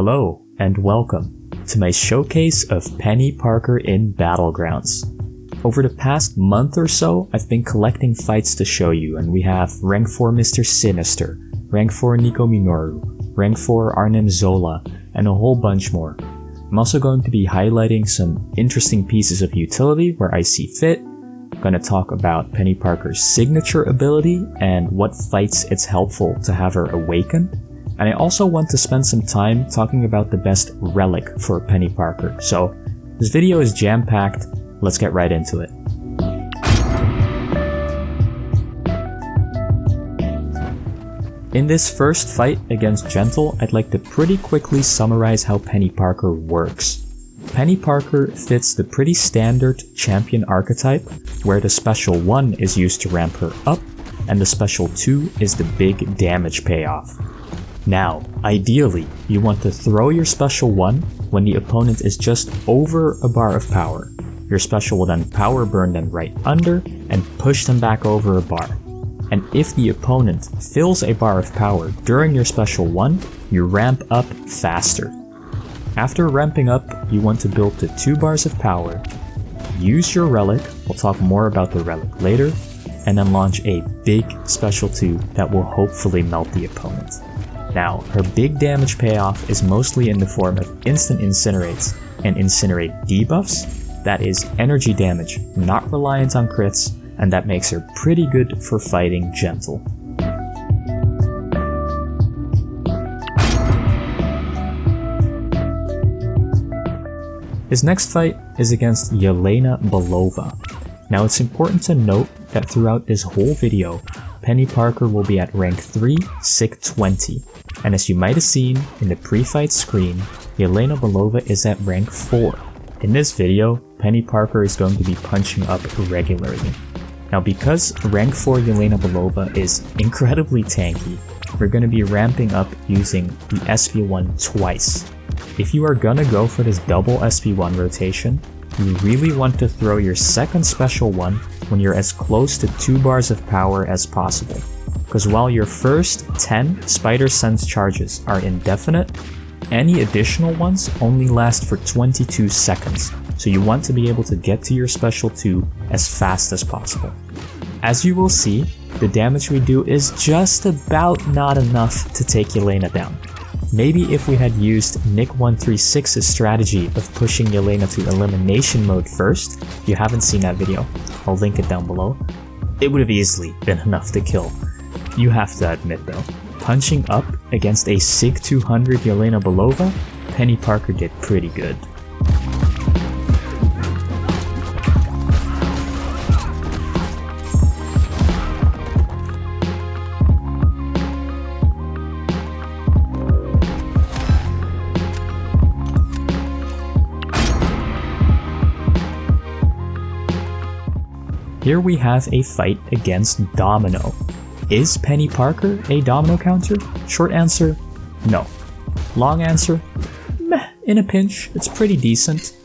Hello, and welcome to my showcase of Peni Parker in Battlegrounds. Over the past month or so, I've been collecting fights to show you, and we have Rank 4 Mr. Sinister, Rank 4 Nico Minoru, Rank 4 Arnim Zola, and a whole bunch more. I'm also going to be highlighting some interesting pieces of utility where I see fit. I'm going to talk about Peni Parker's signature ability and what fights it's helpful to have her awaken. And I also want to spend some time talking about the best relic for Peni Parker. So this video is jam-packed. Let's get right into it. In this first fight against Gentle, I'd like to pretty quickly summarize how Peni Parker works. Peni Parker fits the pretty standard champion archetype, where the special 1 is used to ramp her up, and the special 2 is the big damage payoff. Now, ideally, you want to throw your special 1 when the opponent is just over a bar of power. Your special will then power burn them right under and push them back over a bar. And if the opponent fills a bar of power during your special 1, you ramp up faster. After ramping up, you want to build to 2 bars of power, use your relic, we'll talk more about the relic later, and then launch a big special 2 that will hopefully melt the opponent. Now, her big damage payoff is mostly in the form of instant incinerates and incinerate debuffs. That is energy damage, not reliant on crits, and that makes her pretty good for fighting Gentle. His next fight is against Yelena Belova. Now it's important to note that throughout this whole video, Peni Parker will be at rank 3, Sick 20, and as you might have seen in the pre-fight screen, Yelena Belova is at rank 4. In this video, Peni Parker is going to be punching up regularly. Now because rank 4 Yelena Belova is incredibly tanky, we're going to be ramping up using the SP1 twice. If you are gonna go for this double SP1 rotation, you really want to throw your second special 1 when you're as close to 2 bars of power as possible. Because while your first 10 Spider Sense charges are indefinite, any additional ones only last for 22 seconds, so you want to be able to get to your special 2 as fast as possible. As you will see, the damage we do is just about not enough to take Yelena down. Maybe if we had used Nick136's strategy of pushing Yelena to elimination mode first, if you haven't seen that video, I'll link it down below, it would have easily been enough to kill. You have to admit though, punching up against a SIG 200 Yelena Belova, Peni Parker did pretty good. Here we have a fight against Domino. Is Peni Parker a Domino counter? Short answer, no. Long answer, meh, in a pinch, it's pretty decent.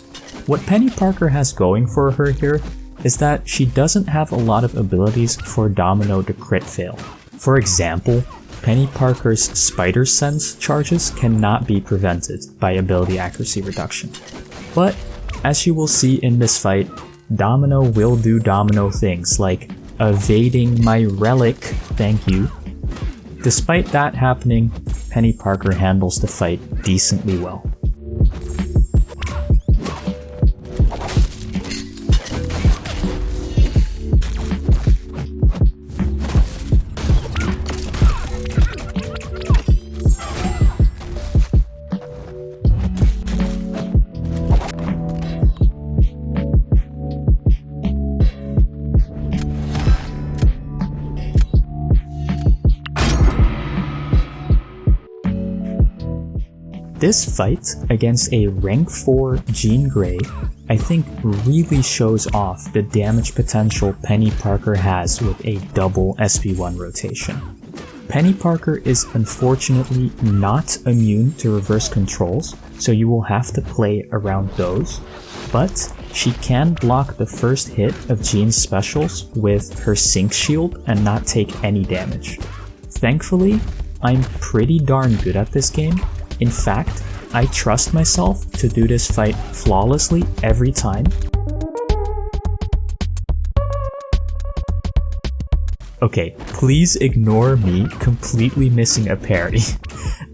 What Peni Parker has going for her here is that she doesn't have a lot of abilities for Domino to crit fail. For example, Peni Parker's Spider Sense charges cannot be prevented by ability accuracy reduction. But, as you will see in this fight, Domino will do Domino things like evading my relic, thank you. Despite that happening, Peni Parker handles the fight decently well. This fight against a rank 4 Jean Grey, I think really shows off the damage potential Peni Parker has with a double SP1 rotation. Peni Parker is unfortunately not immune to reverse controls, so you will have to play around those, but she can block the first hit of Jean's specials with her Sync Shield and not take any damage. Thankfully, I'm pretty darn good at this game. In fact, I trust myself to do this fight flawlessly every time. Okay, please ignore me completely missing a parry.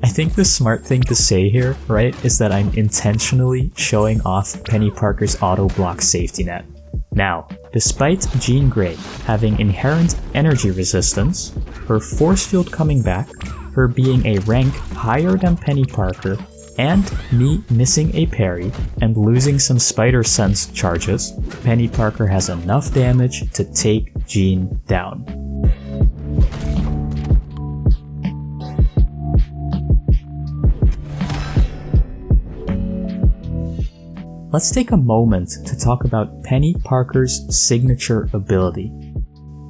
I think the smart thing to say here, right, is that I'm intentionally showing off Peni Parker's auto-block safety net. Now, despite Jean Grey having inherent energy resistance, her force field coming back, her being a rank higher than Peni Parker, and me missing a parry and losing some spider sense charges, Peni Parker has enough damage to take Jean down. Let's take a moment to talk about Peni Parker's signature ability.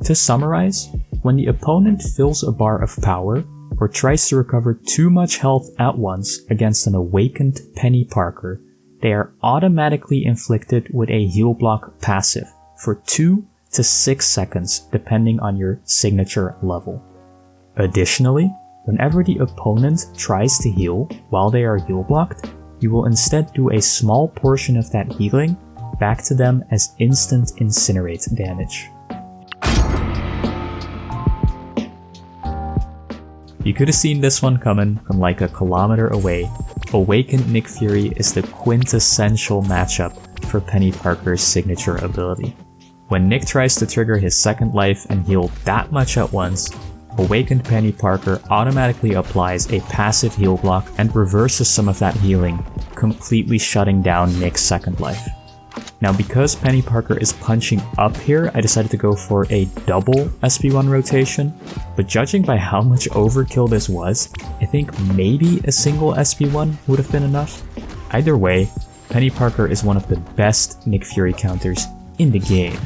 To summarize, when the opponent fills a bar of power or tries to recover too much health at once against an awakened Peni Parker, they are automatically inflicted with a heal block passive for 2 to 6 seconds depending on your signature level. Additionally, whenever the opponent tries to heal while they are heal blocked, you will instead do a small portion of that healing back to them as instant incinerate damage. You could have seen this one coming from like a kilometer away. Awakened Nick Fury is the quintessential matchup for Peni Parker's signature ability. When Nick tries to trigger his second life and heal that much at once, Awakened Peni Parker automatically applies a passive heal block and reverses some of that healing, completely shutting down Nick's second life. Now because Peni Parker is punching up here, I decided to go for a double SP1 rotation, but judging by how much overkill this was, I think maybe a single SP1 would have been enough. Either way, Peni Parker is one of the best Nick Fury counters in the game.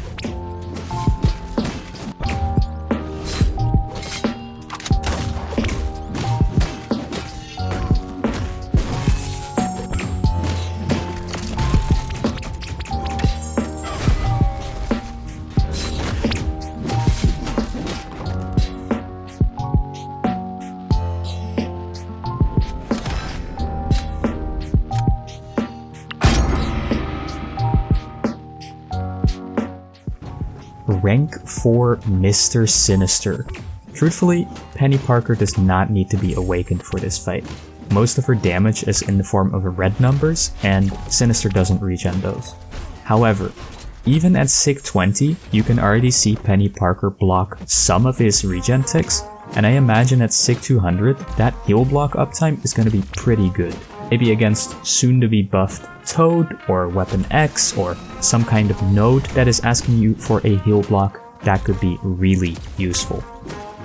Rank 4 Mr. Sinister. Truthfully, Peni Parker does not need to be awakened for this fight. Most of her damage is in the form of red numbers, and Sinister doesn't regen those. However, even at Sig 20, you can already see Peni Parker block some of his regen ticks, and I imagine at Sig 200, that heal block uptime is going to be pretty good. Maybe against soon-to-be buffed Toad, or Weapon X, or some kind of node that is asking you for a heal block, that could be really useful.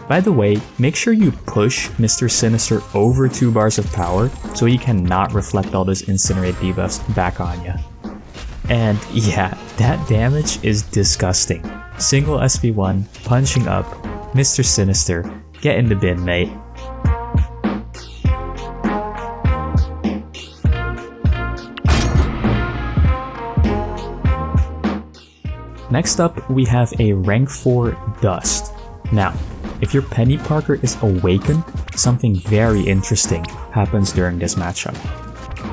By the way, make sure you push Mr. Sinister over 2 bars of power so he cannot reflect all those incinerate debuffs back on you. And yeah, that damage is disgusting. Single SP1, punching up, Mr. Sinister, get in the bin, mate. Next up, we have a rank 4 Dust. Now, if your Peni Parker is awakened, something very interesting happens during this matchup.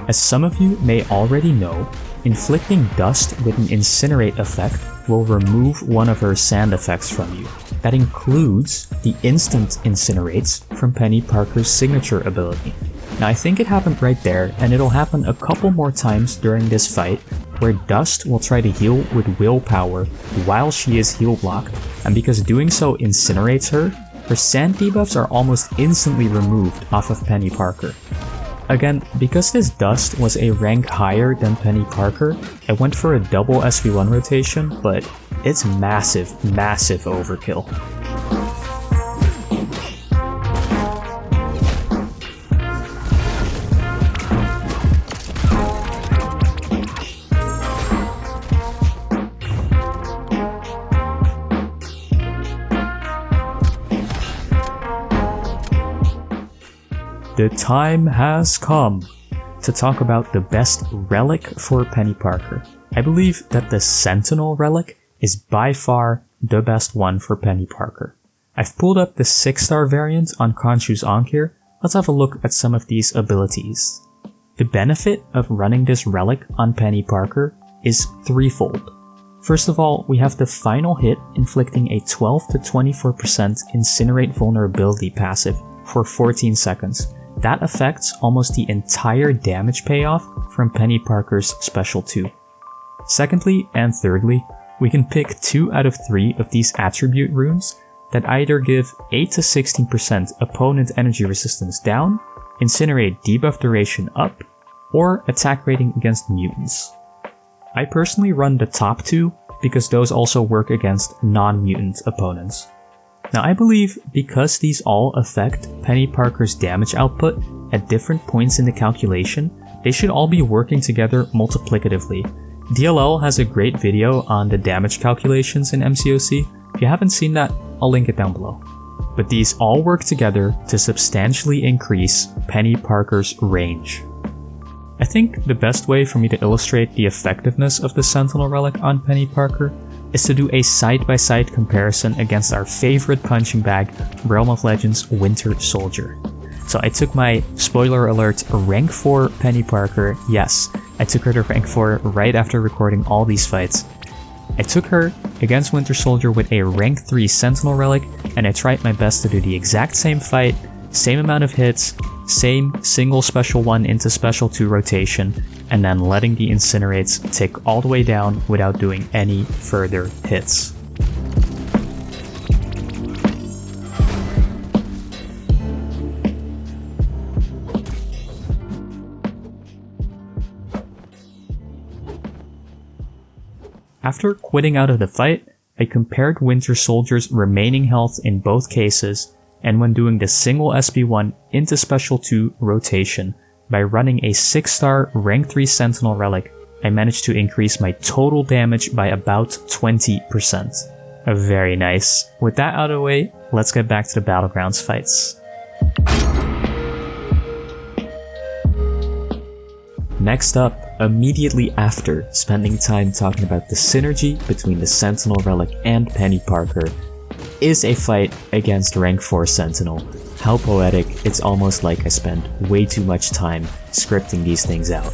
As some of you may already know, inflicting Dust with an Incinerate effect will remove one of her sand effects from you. That includes the instant Incinerates from Peni Parker's signature ability. Now I think it happened right there, and it'll happen a couple more times during this fight, where Dust will try to heal with willpower while she is heal blocked, and because doing so incinerates her, her sand debuffs are almost instantly removed off of Peni Parker. Again, because this Dust was a rank higher than Peni Parker, I went for a double SP1 rotation, but it's massive overkill. The time has come to talk about the best relic for Peni Parker. I believe that the Sentinel relic is by far the best one for Peni Parker. I've pulled up the 6-star variant on Khonshu's Ankh here. Let's have a look at some of these abilities. The benefit of running this relic on Peni Parker is threefold. First of all, we have the final hit inflicting a 12 to 24% Incinerate vulnerability passive for 14 seconds. That affects almost the entire damage payoff from Peni Parker's Special 2. Secondly and thirdly, we can pick 2 out of 3 of these attribute runes that either give 8 to 16% opponent energy resistance down, Incinerate debuff duration up, or attack rating against mutants. I personally run the top 2 because those also work against non-mutant opponents. Now I believe because these all affect Peni Parker's damage output at different points in the calculation, they should all be working together multiplicatively. DLL has a great video on the damage calculations in MCOC. If you haven't seen that, I'll link it down below. But these all work together to substantially increase Peni Parker's range. I think the best way for me to illustrate the effectiveness of the Sentinel relic on Peni Parker is to do a side-by-side comparison against our favorite punching bag, Realm of Legends Winter Soldier. So I took my, spoiler alert, rank 4 Peni Parker. Yes, I took her to rank 4 right after recording all these fights. I took her against Winter Soldier with a rank 3 Sentinel relic, and I tried my best to do the exact same fight, same amount of hits, same single special 1 into special 2 rotation, and then letting the Incinerates tick all the way down without doing any further hits. After quitting out of the fight, I compared Winter Soldier's remaining health in both cases, and when doing the single SB1 into Special 2 rotation, by running a 6-star rank 3 Sentinel relic, I managed to increase my total damage by about 20%. Very nice. With that out of the way, let's get back to the Battlegrounds fights. Next up, immediately after spending time talking about the synergy between the Sentinel relic and Peni Parker, is a fight against rank 4 Sentinel. How poetic, it's almost like I spent way too much time scripting these things out.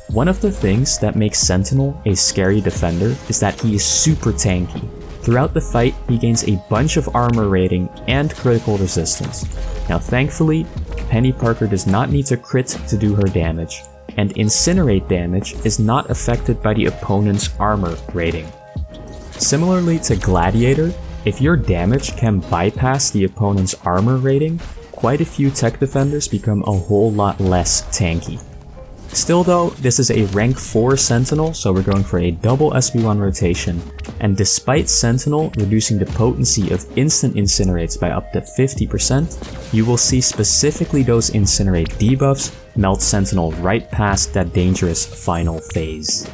One of the things that makes Sentinel a scary defender is that he is super tanky. Throughout the fight, he gains a bunch of armor rating and critical resistance. Now thankfully, Peni Parker does not need to crit to do her damage, and Incinerate damage is not affected by the opponent's armor rating. Similarly to Gladiator, if your damage can bypass the opponent's armor rating, quite a few tech defenders become a whole lot less tanky. Still though, this is a rank 4 Sentinel, so we're going for a double SB1 rotation, and despite Sentinel reducing the potency of instant Incinerates by up to 50%, you will see specifically those Incinerate debuffs melt Sentinel right past that dangerous final phase.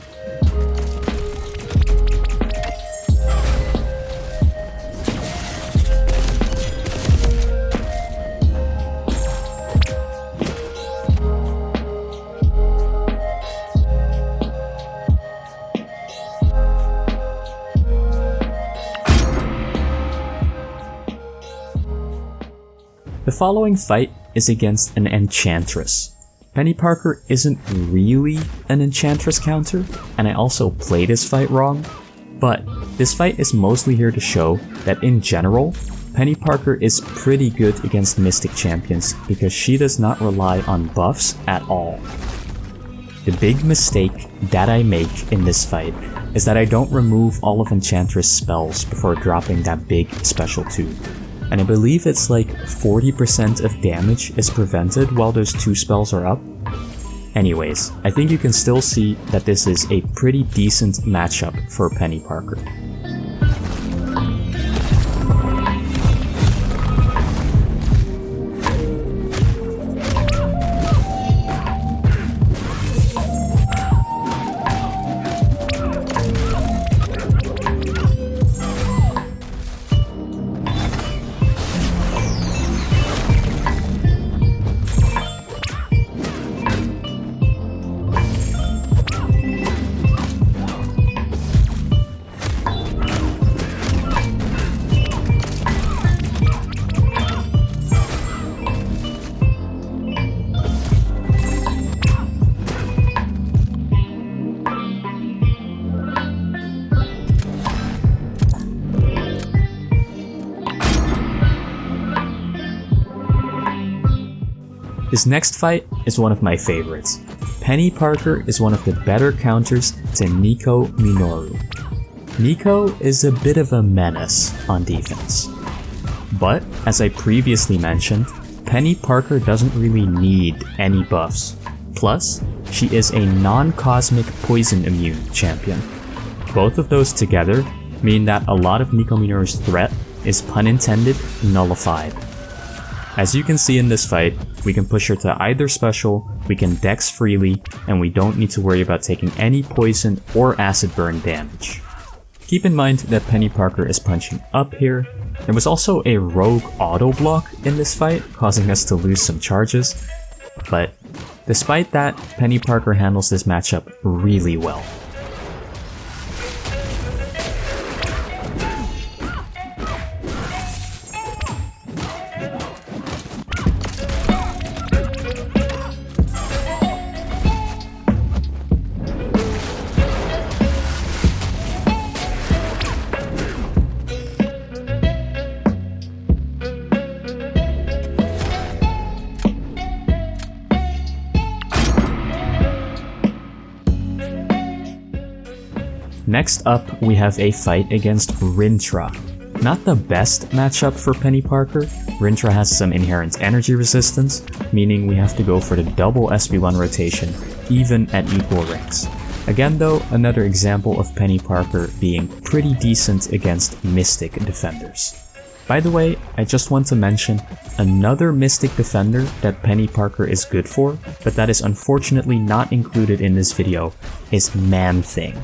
The following fight is against an Enchantress. Peni Parker isn't really an Enchantress counter, and I also play this fight wrong, but this fight is mostly here to show that in general, Peni Parker is pretty good against Mystic champions because she does not rely on buffs at all. The big mistake that I make in this fight is that I don't remove all of Enchantress spells before dropping that big special 2. And I believe it's like 40% of damage is prevented while those 2 spells are up. Anyways, I think you can still see that this is a pretty decent matchup for Peni Parker. This next fight is one of my favorites. Peni Parker is one of the better counters to Nico Minoru. Nico is a bit of a menace on defense. But, as I previously mentioned, Peni Parker doesn't really need any buffs. Plus, she is a non-cosmic poison immune champion. Both of those together mean that a lot of Nico Minoru's threat is, pun intended, nullified. As you can see in this fight, we can push her to either special, we can dex freely, and we don't need to worry about taking any poison or acid burn damage. Keep in mind that Peni Parker is punching up here. There was also a rogue auto block in this fight, causing us to lose some charges, but despite that, Peni Parker handles this matchup really well. Next up, we have a fight against Rintrah. Not the best matchup for Peni Parker. Rintrah has some inherent energy resistance, meaning we have to go for the double SB1 rotation, even at equal ranks. Again though, another example of Peni Parker being pretty decent against Mystic defenders. By the way, I just want to mention another Mystic defender that Peni Parker is good for, but that is unfortunately not included in this video, is Man-Thing.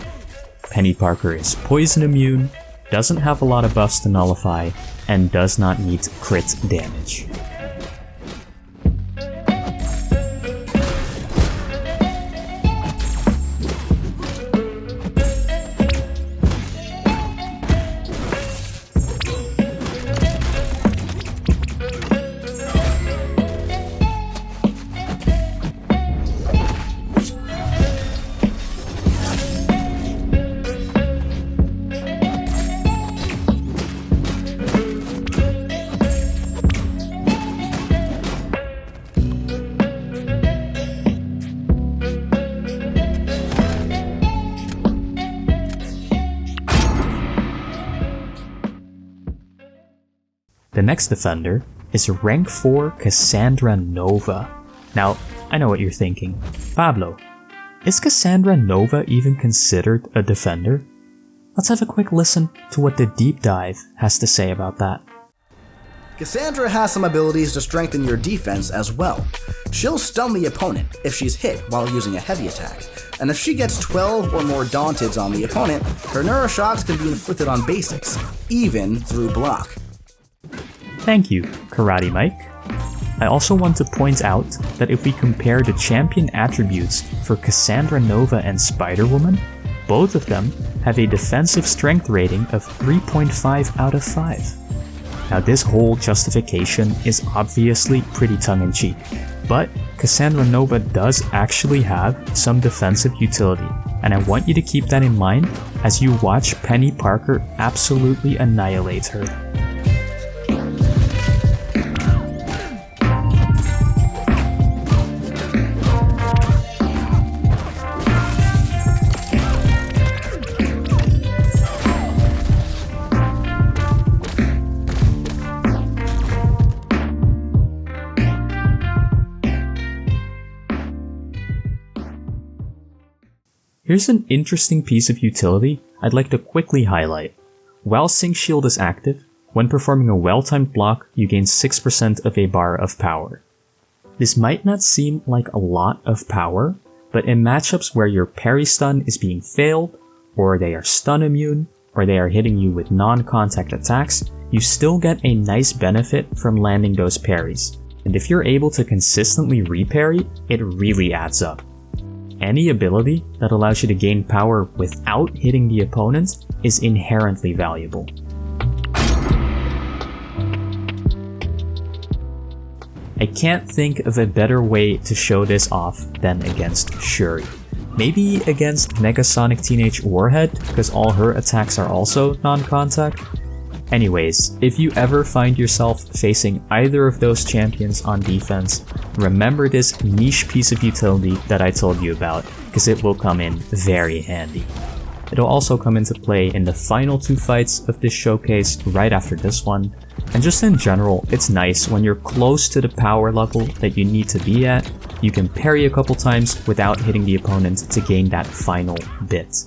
Peni Parker is poison immune, doesn't have a lot of buffs to nullify, and does not need crit damage. The next defender is rank 4 Cassandra Nova. Now, I know what you're thinking. Pablo, is Cassandra Nova even considered a defender? Let's have a quick listen to what the deep dive has to say about that. Cassandra has some abilities to strengthen your defense as well. She'll stun the opponent if she's hit while using a heavy attack, and if she gets 12 or more Dauntids on the opponent, her neuroshocks can be inflicted on basics, even through block. Thank you, Karate Mike. I also want to point out that if we compare the champion attributes for Cassandra Nova and Spider-Woman, both of them have a defensive strength rating of 3.5 out of 5. Now this whole justification is obviously pretty tongue-in-cheek, but Cassandra Nova does actually have some defensive utility, and I want you to keep that in mind as you watch Peni Parker absolutely annihilate her. Here's an interesting piece of utility I'd like to quickly highlight. While Sync Shield is active, when performing a well-timed block, you gain 6% of a bar of power. This might not seem like a lot of power, but in matchups where your parry stun is being failed, or they are stun immune, or they are hitting you with non-contact attacks, you still get a nice benefit from landing those parries. And if you're able to consistently reparry, it really adds up. Any ability that allows you to gain power without hitting the opponent is inherently valuable. I can't think of a better way to show this off than against Shuri. Maybe against Negasonic Teenage Warhead, because all her attacks are also non-contact. Anyways, if you ever find yourself facing either of those champions on defense, remember this niche piece of utility that I told you about, because it will come in very handy. It'll also come into play in the final 2 fights of this showcase right after this one, and just in general, it's nice when you're close to the power level that you need to be at, you can parry a couple times without hitting the opponent to gain that final bit.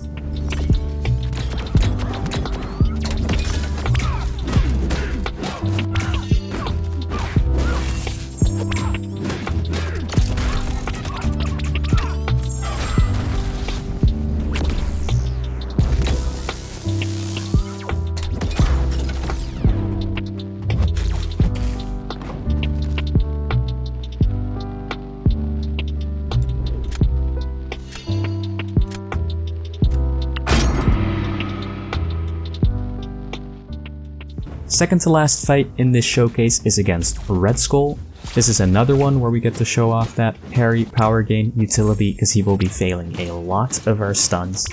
Second to last fight in this showcase is against Red Skull. This is another one where we get to show off that parry power gain utility because he will be failing a lot of our stuns.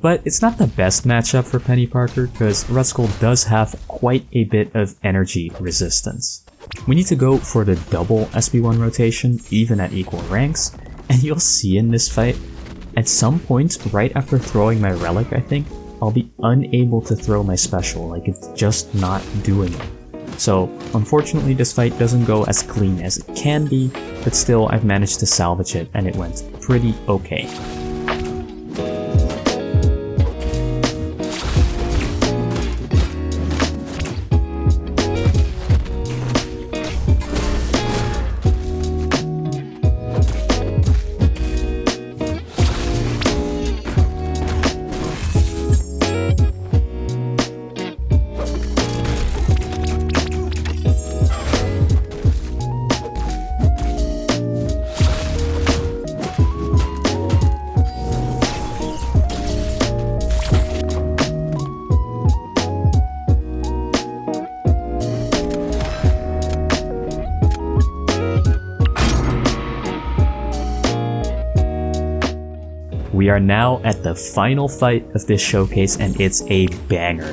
But it's not the best matchup for Peni Parker because Red Skull does have quite a bit of energy resistance. We need to go for the double SB1 rotation even at equal ranks, and you'll see in this fight, at some point right after throwing my relic I think, I'll be unable to throw my special, like it's just not doing it. So unfortunately this fight doesn't go as clean as it can be, but still I've managed to salvage it and it went pretty okay. We are now at the final fight of this showcase and it's a banger.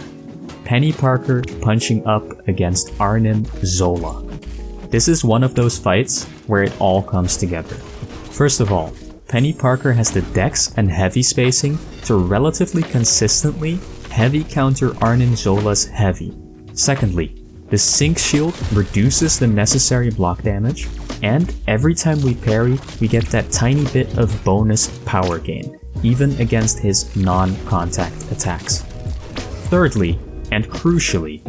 Peni Parker punching up against Arnim Zola. This is one of those fights where it all comes together. First of all, Peni Parker has the dex and heavy spacing to relatively consistently heavy counter Arnim Zola's heavy. Secondly, the sync shield reduces the necessary block damage, and every time we parry, we get that tiny bit of bonus power gain, even against his non-contact attacks. Thirdly, and crucially,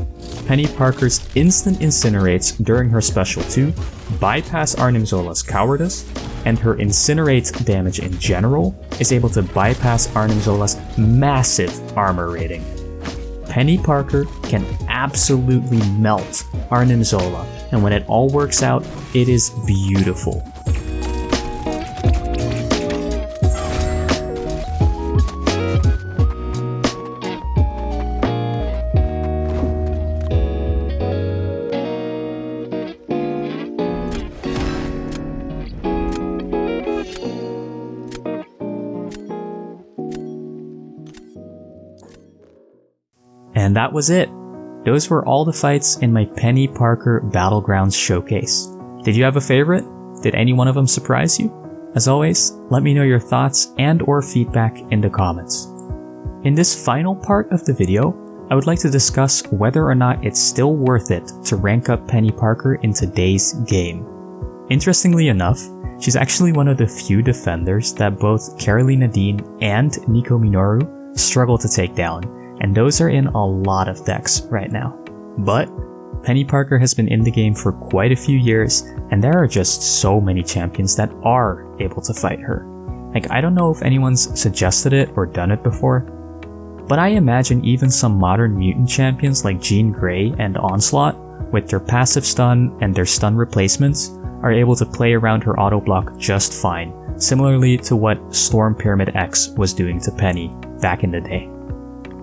Peni Parker's instant incinerates during her special 2 bypass Arnim Zola's cowardice, and her incinerate damage in general is able to bypass Arnim Zola's massive armor rating. Peni Parker can absolutely melt Arnim Zola, and when it all works out, it is beautiful. And that was it. Those were all the fights in my Peni Parker Battlegrounds showcase. Did you have a favorite? Did any one of them surprise you? As always, let me know your thoughts and or feedback in the comments. In this final part of the video, I would like to discuss whether or not it's still worth it to rank up Peni Parker in today's game. Interestingly enough, she's actually one of the few defenders that both Carolina Dean and Nico Minoru struggle to take down, and those are in a lot of decks right now. But Peni Parker has been in the game for quite a few years, and there are just so many champions that are able to fight her. Like, I don't know if anyone's suggested it or done it before, but I imagine even some modern mutant champions like Jean Grey and Onslaught, with their passive stun and their stun replacements, are able to play around her auto block just fine, similarly to what Storm Pyramid X was doing to Peni back in the day.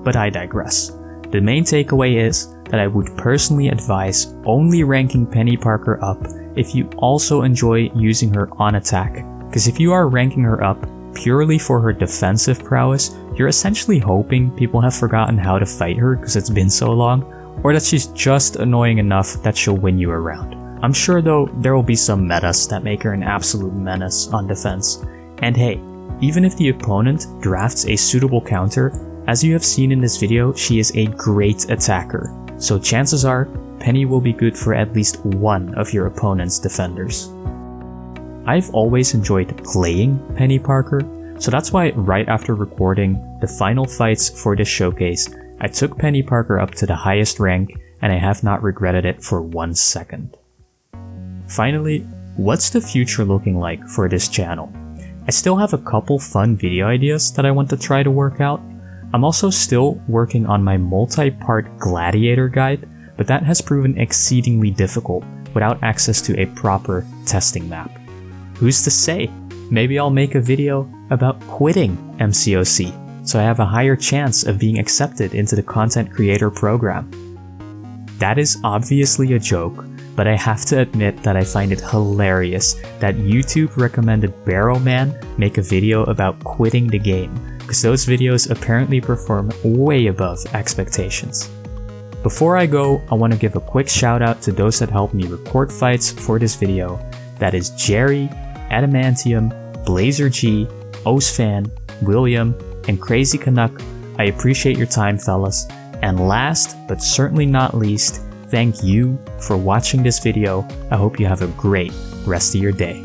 But I digress. The main takeaway is that I would personally advise only ranking Peni Parker up if you also enjoy using her on attack, because if you are ranking her up purely for her defensive prowess, you're essentially hoping people have forgotten how to fight her because it's been so long, or that she's just annoying enough that she'll win you around. I'm sure though there will be some metas that make her an absolute menace on defense. And hey, even if the opponent drafts a suitable counter, as you have seen in this video, she is a great attacker. So chances are, Peni will be good for at least one of your opponent's defenders. I've always enjoyed playing Peni Parker, so that's why right after recording the final fights for this showcase, I took Peni Parker up to the highest rank, and I have not regretted it for 1 second. Finally, what's the future looking like for this channel? I still have a couple fun video ideas that I want to try to work out. I'm also still working on my multi-part gladiator guide, but that has proven exceedingly difficult without access to a proper testing map. Who's to say? Maybe I'll make a video about quitting MCOC, so I have a higher chance of being accepted into the content creator program. That is obviously a joke, but I have to admit that I find it hilarious that YouTube recommended Barrowman make a video about quitting the game, because those videos apparently perform way above expectations. Before I go, I want to give a quick shout out to those that helped me record fights for this video. That is Jerry, Adamantium, Blazer G, Osfan, William, and Crazy Canuck. I appreciate your time, fellas. And last, but certainly not least, thank you for watching this video. I hope you have a great rest of your day.